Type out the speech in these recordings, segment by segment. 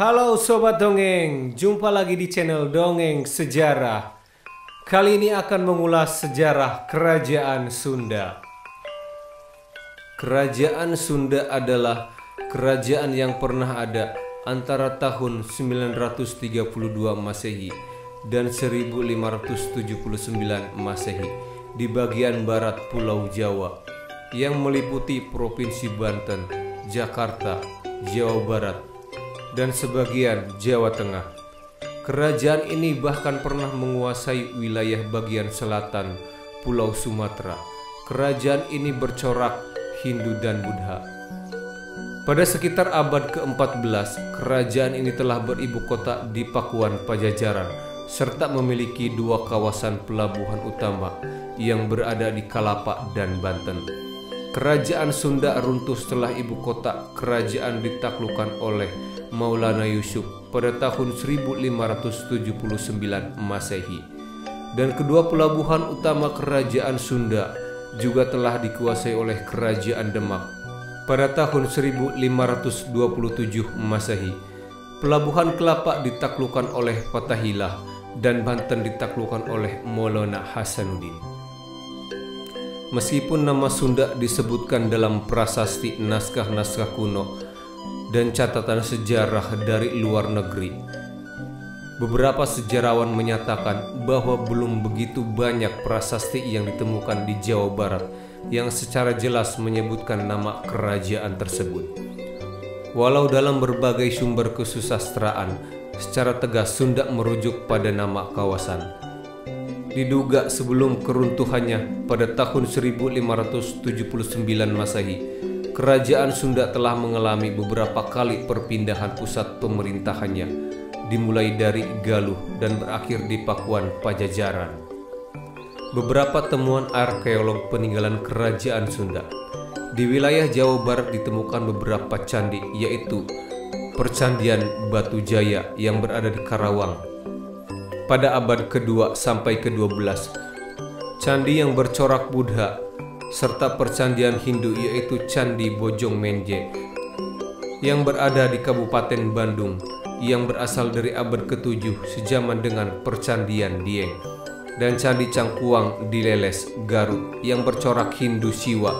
Halo Sobat Dongeng, jumpa lagi di channel Dongeng Sejarah. Kali ini akan mengulas sejarah Kerajaan Sunda. Kerajaan Sunda adalah kerajaan yang pernah ada antara tahun 932 Masehi dan 1579 Masehi di bagian barat Pulau Jawa yang meliputi Provinsi Banten, Jakarta, Jawa Barat, dan sebagian Jawa Tengah. Kerajaan ini bahkan pernah menguasai wilayah bagian selatan Pulau Sumatera. Kerajaan ini bercorak Hindu dan Buddha. Pada sekitar abad ke-14, kerajaan ini telah beribu kota di Pakuan Pajajaran, serta memiliki dua kawasan pelabuhan utama yang berada di Kalapak dan Banten. Kerajaan Sunda runtuh setelah ibu kota kerajaan ditaklukkan oleh Maulana Yusuf pada tahun 1579 Masehi. Dan kedua pelabuhan utama kerajaan Sunda juga telah dikuasai oleh kerajaan Demak pada tahun 1527 Masehi. Pelabuhan Kalapak ditaklukkan oleh Fathaillah dan Banten ditaklukkan oleh Maulana Hasanuddin. Meskipun nama Sunda disebutkan dalam prasasti naskah-naskah kuno dan catatan sejarah dari luar negeri, beberapa sejarawan menyatakan bahwa belum begitu banyak prasasti yang ditemukan di Jawa Barat yang secara jelas menyebutkan nama kerajaan tersebut. Walau dalam berbagai sumber kesusastraan secara tegas Sunda merujuk pada nama kawasan. Diduga sebelum keruntuhannya pada tahun 1579 Masehi, kerajaan Sunda telah mengalami beberapa kali perpindahan pusat pemerintahannya, dimulai dari Galuh dan berakhir di Pakuan Pajajaran. Beberapa temuan arkeolog peninggalan kerajaan Sunda. Di wilayah Jawa Barat ditemukan beberapa candi, yaitu Percandian Batu Jaya yang berada di Karawang pada abad ke-2 sampai ke-12, candi yang bercorak Buddha, serta percandian Hindu yaitu Candi Bojong Menje yang berada di Kabupaten Bandung yang berasal dari abad ke-7 sejaman dengan percandian Dieng, dan Candi Cangkuang di Leles, Garut yang bercorak Hindu Siwa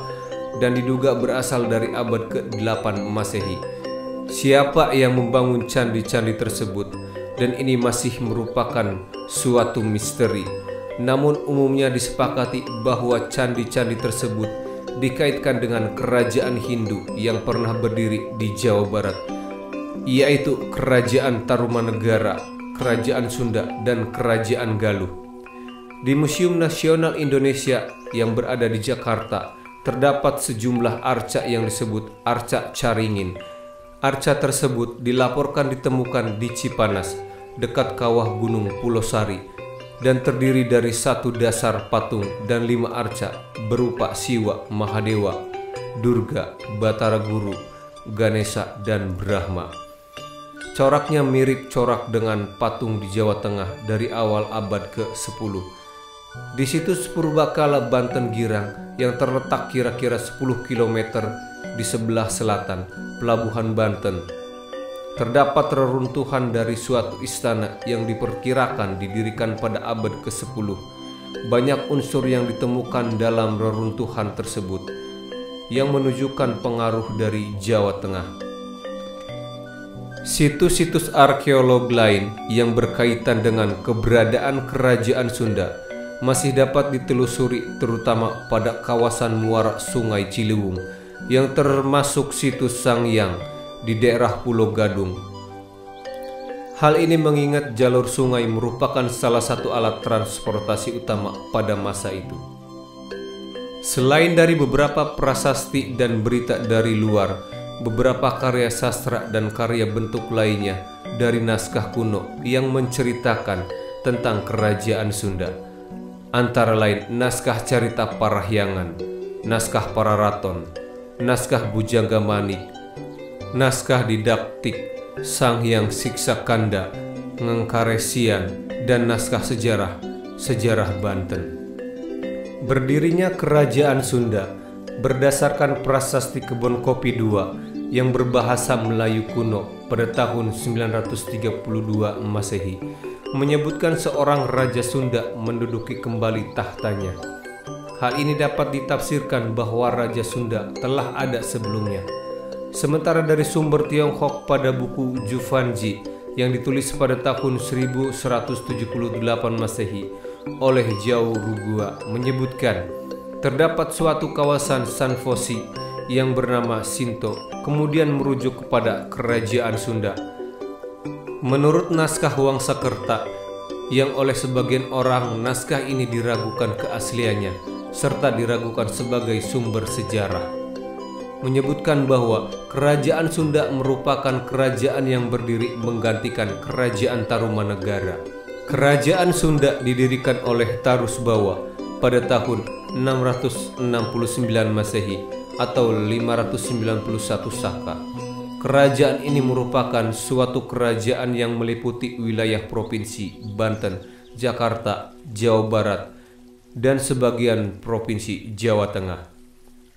dan diduga berasal dari abad ke-8 Masehi. Siapa yang membangun candi-candi tersebut dan ini masih merupakan suatu misteri. Namun umumnya disepakati bahwa candi-candi tersebut dikaitkan dengan kerajaan Hindu yang pernah berdiri di Jawa Barat, yaitu Kerajaan Tarumanegara, Kerajaan Sunda, dan Kerajaan Galuh. Di Museum Nasional Indonesia yang berada di Jakarta terdapat sejumlah arca yang disebut arca Caringin. Arca tersebut dilaporkan ditemukan di Cipanas, dekat kawah Gunung Pulosari, dan terdiri dari satu dasar patung dan 5 arca berupa Siwa, Mahadewa, Durga, Batara Guru, Ganesha, dan Brahma. Coraknya mirip corak dengan patung di Jawa Tengah dari awal abad ke-10. Di situs Purbakala Banten Girang yang terletak kira-kira 10 km di sebelah selatan Pelabuhan Banten, terdapat reruntuhan dari suatu istana yang diperkirakan didirikan pada abad ke-10. Banyak unsur yang ditemukan dalam reruntuhan tersebut yang menunjukkan pengaruh dari Jawa Tengah. Situs-situs arkeolog lain yang berkaitan dengan keberadaan kerajaan Sunda masih dapat ditelusuri, terutama pada kawasan muara Sungai Ciliwung yang termasuk situs Sangyang di daerah Pulau Gadung. Hal ini mengingat jalur sungai merupakan salah satu alat transportasi utama pada masa itu. Selain dari beberapa prasasti dan berita dari luar, beberapa karya sastra dan karya bentuk lainnya dari naskah kuno yang menceritakan tentang kerajaan Sunda, antara lain naskah Carita Parahyangan, naskah Pararaton, naskah Bujangga Manik, naskah didaktik Sanghyang Siksa Kanda, Ngengkaresian, dan naskah sejarah Banten. Berdirinya kerajaan Sunda berdasarkan prasasti Kebon Kopi II yang berbahasa Melayu kuno pada tahun 932 Masehi menyebutkan seorang Raja Sunda menduduki kembali tahtanya. Hal ini dapat ditafsirkan bahwa Raja Sunda telah ada sebelumnya. Sementara dari sumber Tiongkok pada buku Juvanji yang ditulis pada tahun 1178 Masehi oleh Zhao Rugua menyebutkan terdapat suatu kawasan Sanfosi yang bernama Sinto, kemudian merujuk kepada kerajaan Sunda. Menurut naskah Wangsakerta, yang oleh sebagian orang naskah ini diragukan keasliannya serta diragukan sebagai sumber sejarah, menyebutkan bahwa kerajaan Sunda merupakan kerajaan yang berdiri menggantikan kerajaan Tarumanegara. Kerajaan Sunda didirikan oleh Tarusbawa pada tahun 669 Masehi atau 591 Saka. Kerajaan ini merupakan suatu kerajaan yang meliputi wilayah provinsi Banten, Jakarta, Jawa Barat, dan sebagian provinsi Jawa Tengah.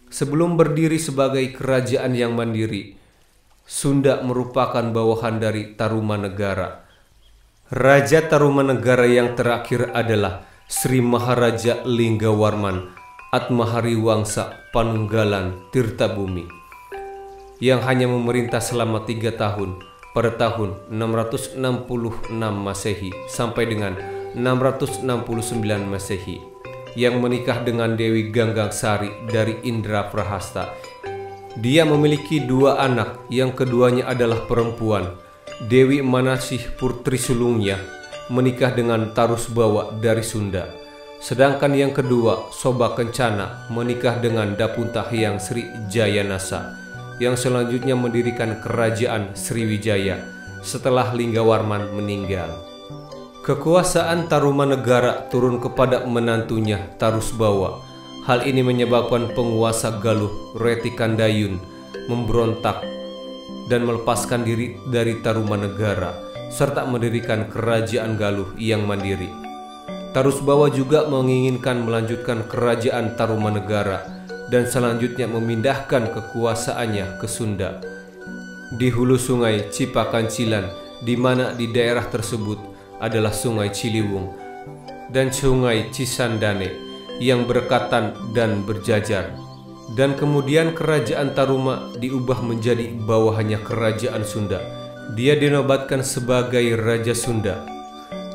Sebelum berdiri sebagai kerajaan yang mandiri, Sunda merupakan bawahan dari Tarumanegara. Raja Tarumanegara yang terakhir adalah Sri Maharaja Linggawarman Atmahariwangsa Panunggalan Tirtabumi yang hanya memerintah selama 3 tahun pada tahun 666 Masehi sampai dengan 669 Masehi, yang menikah dengan Dewi Ganggang Sari dari Indra Prahasta. Dia memiliki 2 anak, yang keduanya adalah perempuan. Dewi Manasih Putri Sulungnya menikah dengan Tarusbawa dari Sunda. Sedangkan yang kedua, Soba Kencana, menikah dengan Dapunta Hyang Sri Jayanasa, yang selanjutnya mendirikan kerajaan Sriwijaya setelah Linggawarman meninggal. Kekuasaan Tarumanegara turun kepada menantunya Tarusbawa. Hal ini menyebabkan penguasa Galuh Reti Kandayun memberontak dan melepaskan diri dari Tarumanegara serta mendirikan kerajaan Galuh yang mandiri. Tarusbawa juga menginginkan melanjutkan kerajaan Tarumanegara dan selanjutnya memindahkan kekuasaannya ke Sunda. Di hulu sungai Cipakancilan, di mana di daerah tersebut adalah Sungai Ciliwung dan Sungai Cisandane yang berdekatan dan berjajar. Dan kemudian kerajaan Taruma diubah menjadi bawahannya kerajaan Sunda. Dia dinobatkan sebagai Raja Sunda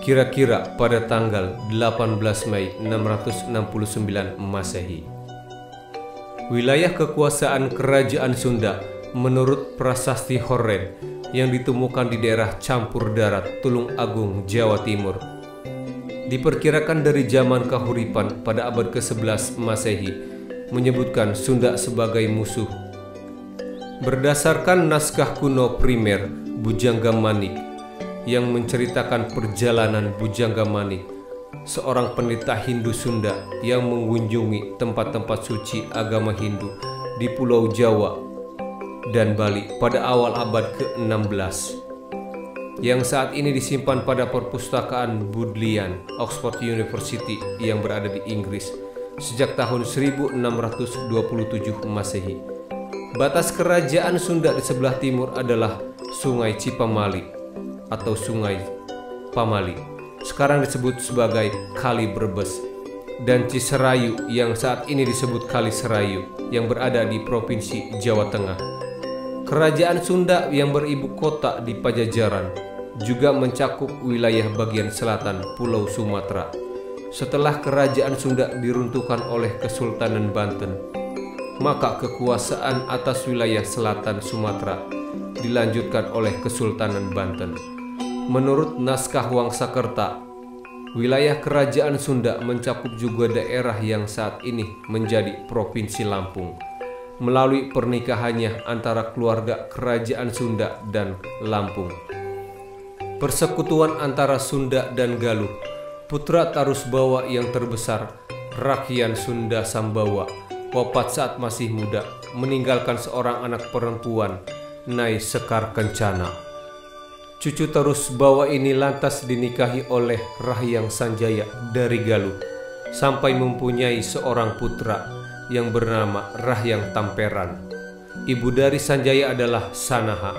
kira-kira pada tanggal 18 Mei 669 Masehi. Wilayah kekuasaan kerajaan Sunda menurut Prasasti Horren yang ditemukan di daerah Campur Darat, Tulung Agung, Jawa Timur, diperkirakan dari zaman Kahuripan pada abad ke-11 Masehi, menyebutkan Sunda sebagai musuh. Berdasarkan naskah kuno primer Bujangga Manik yang menceritakan perjalanan Bujangga Manik, seorang pendeta Hindu Sunda yang mengunjungi tempat-tempat suci agama Hindu di Pulau Jawa dan Bali pada awal abad ke-16, yang saat ini disimpan pada perpustakaan Bodleian, Oxford University yang berada di Inggris sejak tahun 1627 Masehi. Batas kerajaan Sunda di sebelah timur adalah Sungai Cipamali atau Sungai Pamali, sekarang disebut sebagai Kali Brebes, dan Ciserayu yang saat ini disebut Kali Serayu yang berada di Provinsi Jawa Tengah. Kerajaan Sunda yang beribu kota di Pajajaran juga mencakup wilayah bagian selatan Pulau Sumatera. Setelah kerajaan Sunda diruntuhkan oleh Kesultanan Banten, maka kekuasaan atas wilayah selatan Sumatera dilanjutkan oleh Kesultanan Banten. Menurut naskah Wangsakerta, wilayah kerajaan Sunda mencakup juga daerah yang saat ini menjadi Provinsi Lampung melalui pernikahannya antara keluarga kerajaan Sunda dan Lampung. Persekutuan antara Sunda dan Galuh, putra Tarusbawa yang terbesar, Rakyan Sunda Sambawa, wafat saat masih muda, meninggalkan seorang anak perempuan, Nyai Sekar Kencana. Cucu Tarusbawa ini lantas dinikahi oleh Rahyang Sanjaya dari Galuh, sampai mempunyai seorang putra yang bernama Rahyang Tamperan. Ibu dari Sanjaya adalah Sanaha,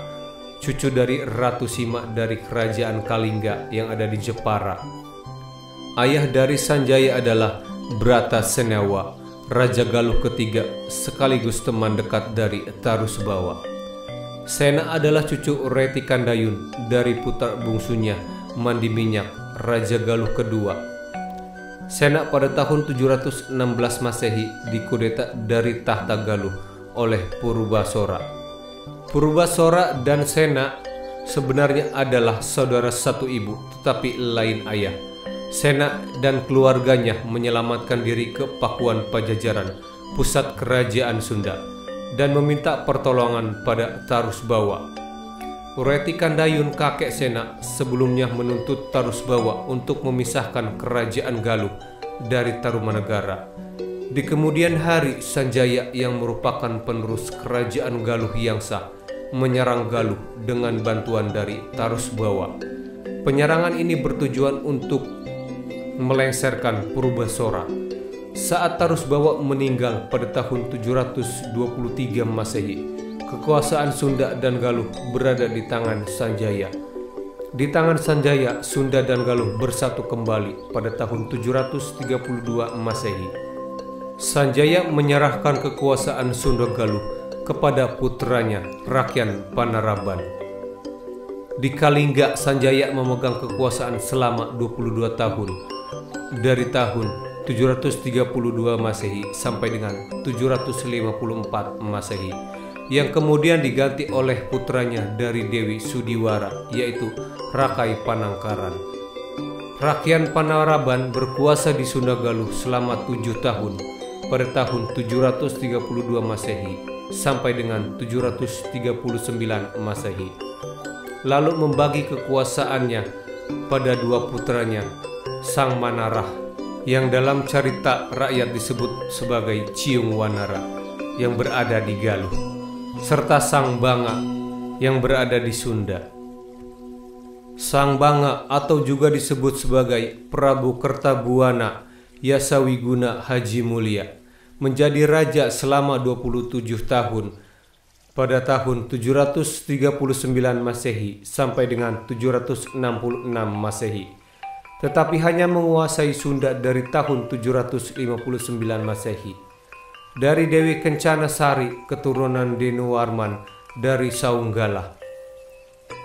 cucu dari Ratu Sima dari kerajaan Kalingga yang ada di Jepara. Ayah dari Sanjaya adalah Brata Senewa, Raja Galuh ketiga sekaligus teman dekat dari Tarusbawa. Sena adalah cucu Reti Kandayun dari putra bungsunya Mandi Minyak, Raja Galuh kedua. Sena pada tahun 716 Masehi dikudeta dari tahta Galuh oleh Purubasora. Purubasora dan Sena sebenarnya adalah saudara satu ibu tetapi lain ayah. Sena dan keluarganya menyelamatkan diri ke Pakuan Pajajaran, pusat kerajaan Sunda, dan meminta pertolongan pada Tarusbawa. Reti Kandayun kakek Sena sebelumnya menuntut Tarusbawa untuk memisahkan kerajaan Galuh dari Tarumanegara. Di kemudian hari, Sanjaya yang merupakan penerus kerajaan Galuh yang sah menyerang Galuh dengan bantuan dari Tarusbawa. Penyerangan ini bertujuan untuk melengsarkan Purubasora. Saat Tarusbawa meninggal pada tahun 723 Masehi, kekuasaan Sunda dan Galuh berada di tangan Sanjaya. Di tangan Sanjaya, Sunda dan Galuh bersatu kembali pada tahun 732 Masehi. Sanjaya menyerahkan kekuasaan Sunda Galuh kepada putranya Rakyan Panaraban. Di Kalingga, Sanjaya memegang kekuasaan selama 22 tahun, dari tahun 732 Masehi sampai dengan 754 Masehi, yang kemudian diganti oleh putranya dari Dewi Sudiwara, yaitu Rakai Panangkaran. Rakyan Panaraban berkuasa di Sunda Galuh selama 7 tahun, pada tahun 732 Masehi sampai dengan 739 Masehi. Lalu membagi kekuasaannya pada dua putranya, Sang Manarah yang dalam cerita rakyat disebut sebagai Ciung Wanara yang berada di Galuh, serta Sang Banga yang berada di Sunda. Sang Banga atau juga disebut sebagai Prabu Kertabuana Yasawiguna Haji Mulia menjadi raja selama 27 tahun pada tahun 739 Masehi sampai dengan 766 Masehi. Tetapi hanya menguasai Sunda dari tahun 759 Masehi. Dari Dewi Kencana Sari, keturunan Denuwarman dari Saunggala.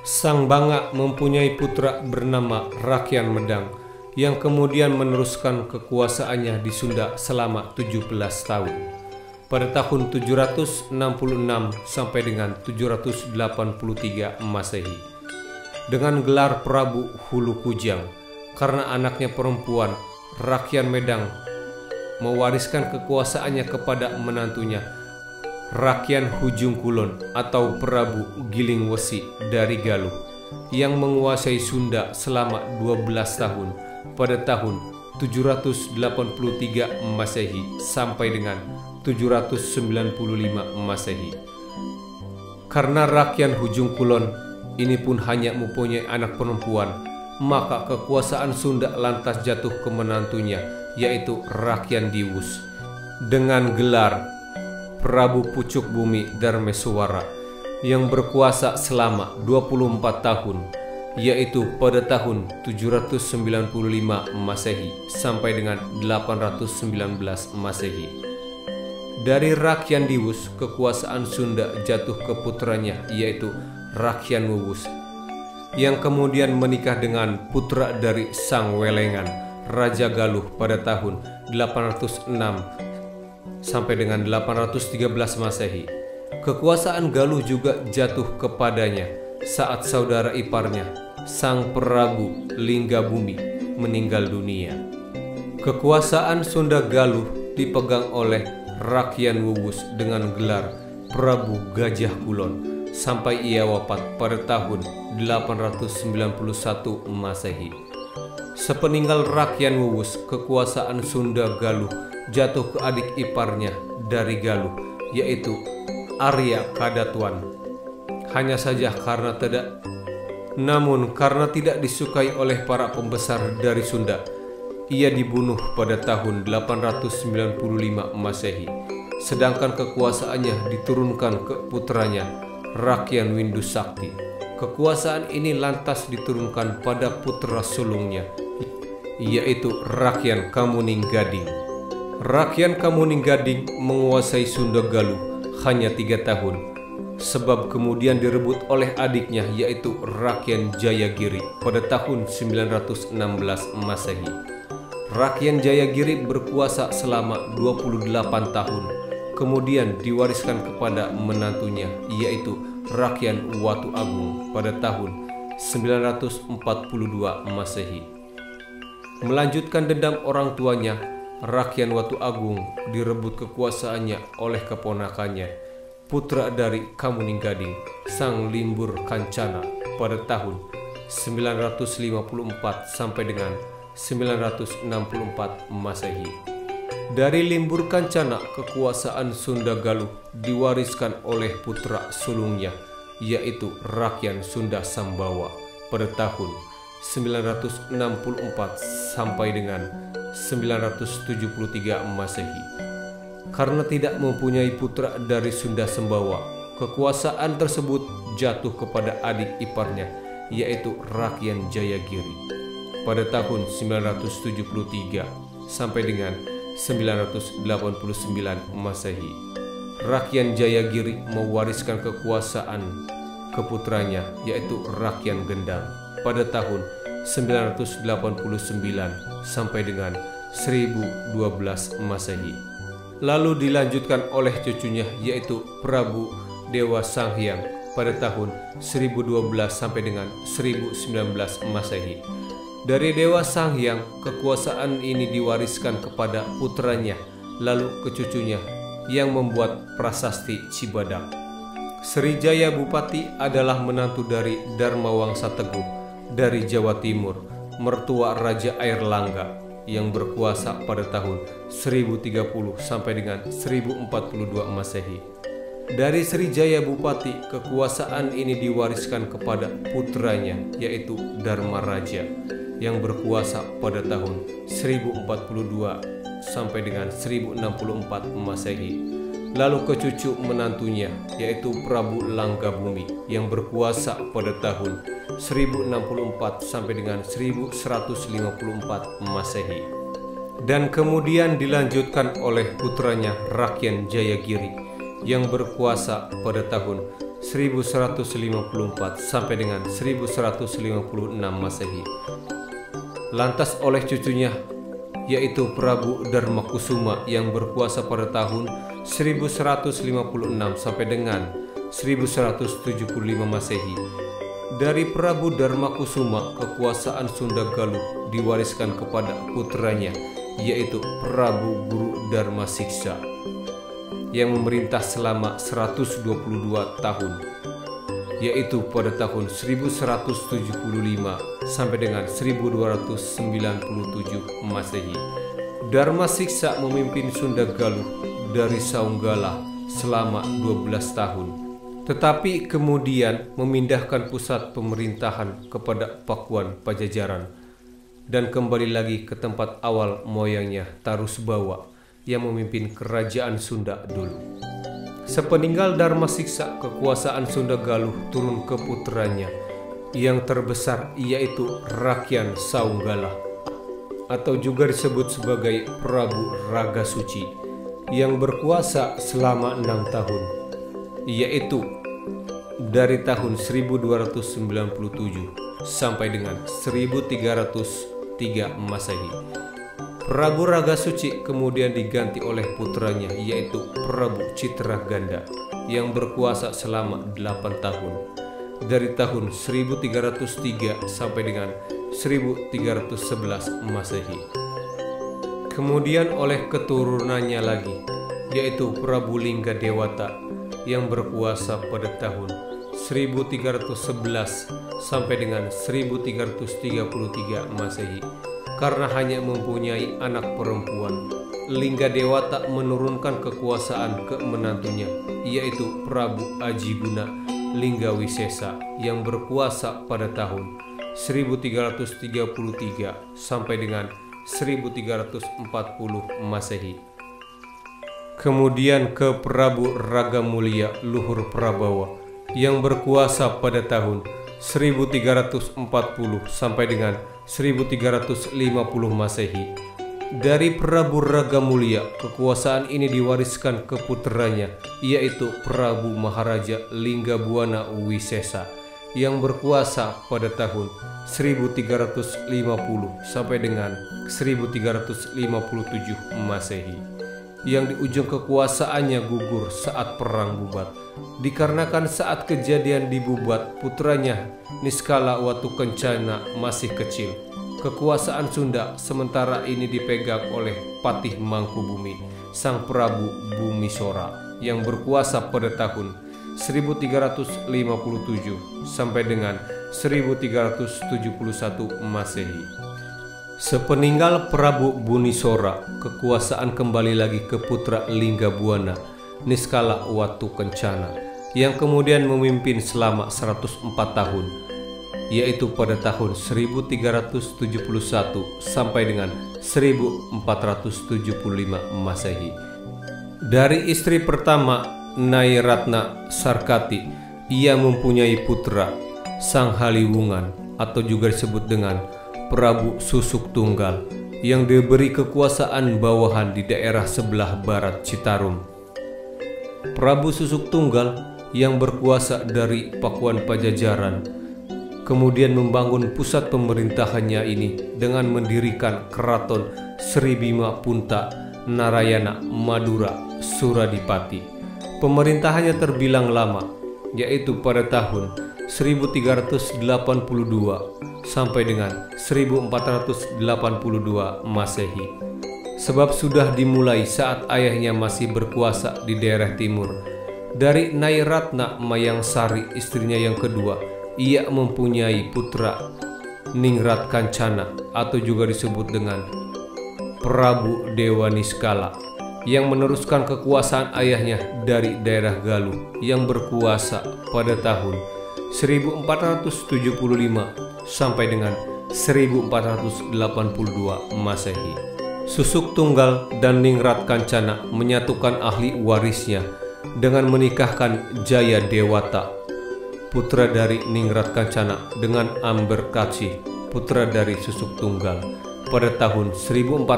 Sang Banga mempunyai putra bernama Rakyan Medang yang kemudian meneruskan kekuasaannya di Sunda selama 17 tahun. Pada tahun 766 sampai dengan 783 Masehi. Dengan gelar Prabu Hulu Kujang, karena anaknya perempuan, Rakyan Medang mewariskan kekuasaannya kepada menantunya, Rakyan Hujung Kulon atau Prabu Giling Wesi dari Galuh, yang menguasai Sunda selama 12 tahun pada tahun 783 Masehi sampai dengan 795 Masehi. Karena Rakyan Hujung Kulon ini pun hanya mempunyai anak perempuan, maka kekuasaan Sunda lantas jatuh ke menantunya, yaitu Rakyan Diwus, dengan gelar Prabu Pucuk Bumi Darmeswara, yang berkuasa selama 24 tahun, yaitu pada tahun 795 Masehi sampai dengan 819 Masehi. Dari Rakyan Diwus, kekuasaan Sunda jatuh ke putranya, yaitu Rakyan Wuwus, yang kemudian menikah dengan putra dari Sang Welengan, Raja Galuh pada tahun 806 sampai dengan 813 Masehi. Kekuasaan Galuh juga jatuh kepadanya saat saudara iparnya, Sang Prabu Linggabumi, meninggal dunia. Kekuasaan Sunda Galuh dipegang oleh Rakyan Wuwus dengan gelar Prabu Gajah Kulon sampai ia wafat pada tahun 891 Masehi. Sepeninggal Rakyan Wuwus, kekuasaan Sunda Galuh jatuh ke adik iparnya dari Galuh, yaitu Arya Kadatuan. Hanya saja karena tidak disukai oleh para pembesar dari Sunda, ia dibunuh pada tahun 895 Masehi. Sedangkan kekuasaannya diturunkan ke putranya Rakyan Windu Sakti. Kekuasaan ini lantas diturunkan pada putra sulungnya, yaitu Rakyan Kamuninggading. Rakyan Kamuninggading menguasai Sunda Galuh hanya 3 tahun, sebab kemudian direbut oleh adiknya yaitu Rakyan Jayagiri pada tahun 916 Masehi. Rakyan Jayagiri berkuasa selama 28 tahun, kemudian diwariskan kepada menantunya yaitu Rakyan Watu Agung pada tahun 942 Masehi. Melanjutkan dendam orang tuanya, Rakyan Watu Agung direbut kekuasaannya oleh keponakannya, putra dari Kamuninggading, Sang Limbur Kancana pada tahun 954 sampai dengan 964 Masehi. Dari Limbur Kancana, kekuasaan Sunda Galuh diwariskan oleh putra sulungnya, yaitu Rakyan Sunda Sambawa pada tahun 964 sampai dengan 973 Masehi. Karena tidak mempunyai putra dari Sunda Sambawa, kekuasaan tersebut jatuh kepada adik iparnya, yaitu Rakyan Jayagiri pada tahun 973 sampai dengan 989 Masehi. Rakyan Jayagiri mewariskan kekuasaan ke putranya, yaitu Rakyan Gendang pada tahun 989 sampai dengan 1012 Masehi. Lalu dilanjutkan oleh cucunya, yaitu Prabu Dewa Sanghyang pada tahun 1012 sampai dengan 1019 Masehi. Dari Dewa Sanghyang, kekuasaan ini diwariskan kepada putranya, lalu ke cucunya yang membuat prasasti Cibadak. Srijaya Bupati adalah menantu dari Dharmawangsa Teguh dari Jawa Timur, mertua Raja Airlangga yang berkuasa pada tahun 1030 sampai dengan 1042 Masehi. Dari Srijaya Bupati, kekuasaan ini diwariskan kepada putranya, yaitu Dharmaraja yang berkuasa pada tahun 1042 sampai dengan 1064 Masehi. Lalu ke cucu menantunya, yaitu Prabu Langgabumi yang berkuasa pada tahun 1064 sampai dengan 1154 Masehi. Dan kemudian dilanjutkan oleh putranya Rakyan Jayagiri yang berkuasa pada tahun 1154 sampai dengan 1156 Masehi. Lantas oleh cucunya, yaitu Prabu Dharmakusuma yang berkuasa pada tahun 1156 sampai dengan 1175 Masehi. Dari Prabu Dharmakusuma, kekuasaan Sunda Galuh diwariskan kepada putranya, yaitu Prabu Guru Dharmasiksa yang memerintah selama 122 tahun, yaitu pada tahun 1175 sampai dengan 1297 Masehi. Dharmasiksa memimpin Sunda Galuh dari Saunggala selama 12 tahun, tetapi kemudian memindahkan pusat pemerintahan kepada Pakuan Pajajaran dan kembali lagi ke tempat awal moyangnya, Tarusbawa, yang memimpin kerajaan Sunda dulu. Sepeninggal Dharmasiksa, kekuasaan Sunda Galuh turun ke putranya yang terbesar, yaitu Rakyan Saunggala, atau juga disebut sebagai Prabu Ragasuci, yang berkuasa selama 6 tahun, yaitu dari tahun 1297 sampai dengan 1303 Masehi. Prabu Ragasuci kemudian diganti oleh putranya, yaitu Prabu Citraganda yang berkuasa selama 8 tahun, dari tahun 1303 sampai dengan 1311 Masehi. Kemudian oleh keturunannya lagi, yaitu Prabu Lingga Dewata yang berkuasa pada tahun 1311 sampai dengan 1333 Masehi. Karena hanya mempunyai anak perempuan, Lingga Dewata menurunkan kekuasaan ke menantunya, yaitu Prabu Ajiguna Linggawisesa yang berkuasa pada tahun 1333 sampai dengan 1340 Masehi. Kemudian ke Prabu Ragamulya Luhur Prabawa yang berkuasa pada tahun 1340 sampai dengan 1350 Masehi. Dari Prabu Ragamulya, kekuasaan ini diwariskan ke putranya, yaitu Prabu Maharaja Linggabuana Wisesa, yang berkuasa pada tahun 1350 sampai dengan 1357 Masehi, yang di ujung kekuasaannya gugur saat perang Bubat. Dikarenakan saat kejadian di Bubat, putranya Niskala Watukencana masih kecil. Kekuasaan Sunda sementara ini dipegang oleh Patih Mangkubumi, Sang Prabu Bumisora, yang berkuasa pada tahun 1357 sampai dengan 1371 Masehi. Sepeninggal Prabu Bunisora, kekuasaan kembali lagi ke putra Linggabuana, Niskala Watukencana, yang kemudian memimpin selama 104 tahun, yaitu pada tahun 1371 sampai dengan 1475 Masehi. Dari istri pertama, Nyai Ratna Sarkati, ia mempunyai putra Sang Haliwungan atau juga disebut dengan Prabu Susuk Tunggal, yang diberi kekuasaan bawahan di daerah sebelah barat Citarum. Prabu Susuk Tunggal yang berkuasa dari Pakuan Pajajaran kemudian membangun pusat pemerintahannya ini dengan mendirikan keraton Sribima Punta Narayana Madura Suradipati. Pemerintahannya terbilang lama, yaitu pada tahun 1382 sampai dengan 1482 Masehi. Sebab sudah dimulai saat ayahnya masih berkuasa di daerah timur. Dari Nyai Ratna Mayangsari, istrinya yang kedua, ia mempunyai putra Ningrat Kancana atau juga disebut dengan Prabu Dewa Niskala, yang meneruskan kekuasaan ayahnya dari daerah Galuh, yang berkuasa pada tahun 1475 sampai dengan 1482 Masehi. Susuk Tunggal dan Ningrat Kancana menyatukan ahli warisnya dengan menikahkan Jaya Dewata, putra dari Ningrat Kancana, dengan Amber Kaci, putra dari Susuk Tunggal, pada tahun 1482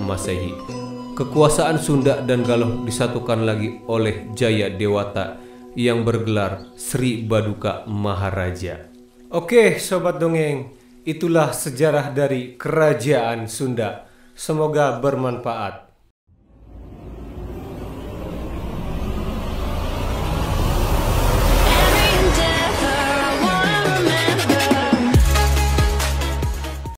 Masehi. Kekuasaan Sunda dan Galuh disatukan lagi oleh Jaya Dewata yang bergelar Sri Baduka Maharaja. Oke, Sobat Dongeng, itulah sejarah dari Kerajaan Sunda. Semoga bermanfaat.